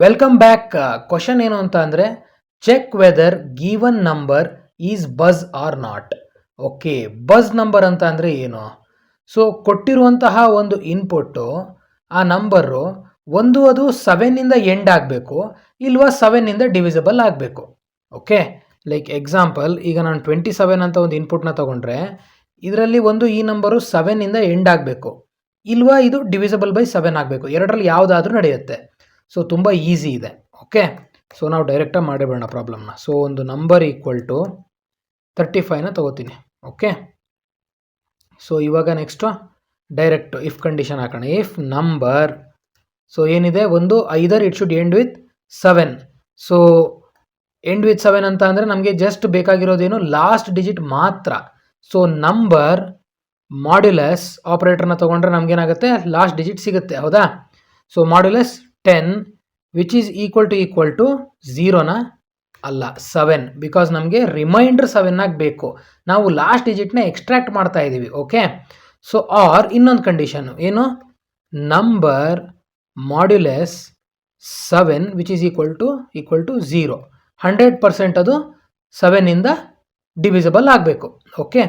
Welcome back. Question ಏನು ಅಂತ ಅಂದರೆ check whether given number is buzz or not. Okay, buzz number ಅಂತ ಅಂದರೆ ಏನು? ಸೊ ಕೊಟ್ಟಿರುವಂತಹ ಒಂದು ಇನ್ಪುಟ್ಟು ಆ ನಂಬರು ಅದು 7ಇಂದ ಎಂಡ್ ಆಗಬೇಕು, ಇಲ್ವಾ 7ಇಂದ ಡಿವಿಸಿಬಲ್ ಆಗಬೇಕು. ಓಕೆ, ಲೈಕ್ ಎಕ್ಸಾಂಪಲ್, ಈಗ ನಾನು 27 ಅಂತ ಒಂದು ಇನ್ಪುಟ್ನ ತಗೊಂಡ್ರೆ ಇದರಲ್ಲಿ ಈ ನಂಬರು 7ಇಂದ ಎಂಡ್ ಆಗಬೇಕು, ಇಲ್ವಾ ಇದು ಡಿವಿಸಿಬಲ್ ಬೈ 7 ಆಗಬೇಕು. ಎರಡರಲ್ಲಿ ಯಾವುದಾದ್ರೂ ನಡೆಯುತ್ತೆ. ಸೊ ತುಂಬ ಈಸಿ ಇದೆ. ಓಕೆ, ಸೊ ನಾವು ಡೈರೆಕ್ಟಾಗಿ ಮಾಡಿಬಿಡೋಣ ಪ್ರಾಬ್ಲಮ್ನ. ಸೊ ಒಂದು ನಂಬರ್ ಈಕ್ವಲ್ ಟು 35ನ ತಗೋತೀನಿ. ಓಕೆ, ಸೊ ಇವಾಗ ನೆಕ್ಸ್ಟು ಡೈರೆಕ್ಟ್ ಇಫ್ ಕಂಡೀಷನ್ ಹಾಕೋಣ. ಇಫ್ ನಂಬರ್, ಸೊ ಏನಿದೆ, either it should end with 7. So end with 7 ಅಂತ ಅಂದರೆ ನಮಗೆ ಜಸ್ಟ್ ಬೇಕಾಗಿರೋದೇನು, ಲಾಸ್ಟ್ ಡಿಜಿಟ್ ಮಾತ್ರ. ಸೊ ನಂಬರ್ ಮಾಡ್ಯುಲಸ್ ಆಪರೇಟರ್ನ ತೊಗೊಂಡ್ರೆ ನಮಗೇನಾಗುತ್ತೆ, ಲಾಸ್ಟ್ ಡಿಜಿಟ್ ಸಿಗುತ್ತೆ, ಹೌದಾ? So modulus 10 which is equal to 0ನ ಅಲ್ಲ 7, ಬಿಕಾಸ್ ನಮಗೆ ರಿಮೈಂಡರ್ 7 ಆಗಬೇಕು. ನಾವು ಲಾಸ್ಟ್ ಡಿಜಿಟ್ನ ಎಕ್ಸ್ಟ್ರಾಕ್ಟ್ ಮಾಡ್ತಾ ಇದ್ದೀವಿ. ಓಕೆ, ಸೊ ಆರ್ ಇನ್ನೊಂದು ಕಂಡೀಷನ್ ಏನು, number modulus 7 which is equal to 0. 100% ಅದು 7ಇಂದ ಡಿವಿಸಿಬಲ್ ಆಗಬೇಕು. ಓಕೆ,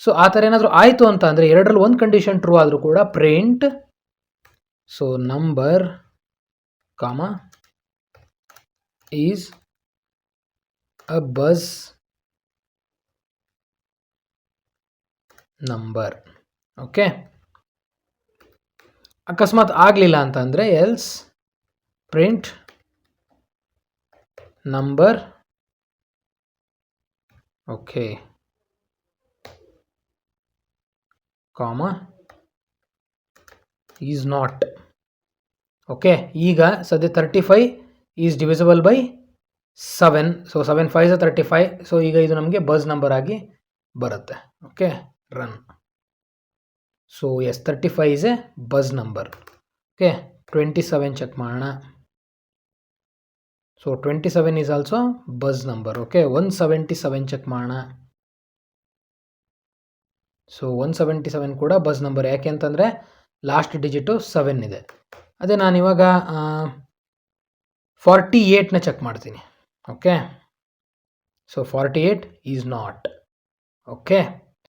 ಸೊ ಆ ಥರ ಏನಾದರೂ ಆಯಿತು ಅಂತ ಅಂದರೆ ಎರಡರಲ್ಲಿ ಒಂದು ಕಂಡೀಷನ್ ಟ್ರೂ ಆದರೂ ಕೂಡ print, so number comma is a buzz number. Okay, ಅಕಸ್ಮಾತ್ ಆಗಲಿಲ್ಲ ಅಂತ ಅಂದರೆ else print number. Okay, comma is not. Okay, ಈಗ ಸದ್ಯ 35 is divisible by 7. So 7 5 35. So ಈಗ ಇದು ನಮಗೆ ಬಸ್ ನಂಬರ್ ಆಗಿ ಬರುತ್ತೆ. Okay, run. So as 35 is a buzz number. Okay, 27 check ಮಾಡೋಣ. So 27 is also buzz number. Okay, 177 check ಮಾಡೋಣ. So 177 ಕೂಡ ಬಸ್ ನಂಬರ್. ಯಾಕೆ ಅಂತಂದರೆ ಲಾಸ್ಟ್ ಡಿಜಿಟು 7 ಇದೆ. ಅದೇ ನಾನಿವಾಗ 48ನ ಚೆಕ್ ಮಾಡ್ತೀನಿ. Okay, so 48 is not. Okay.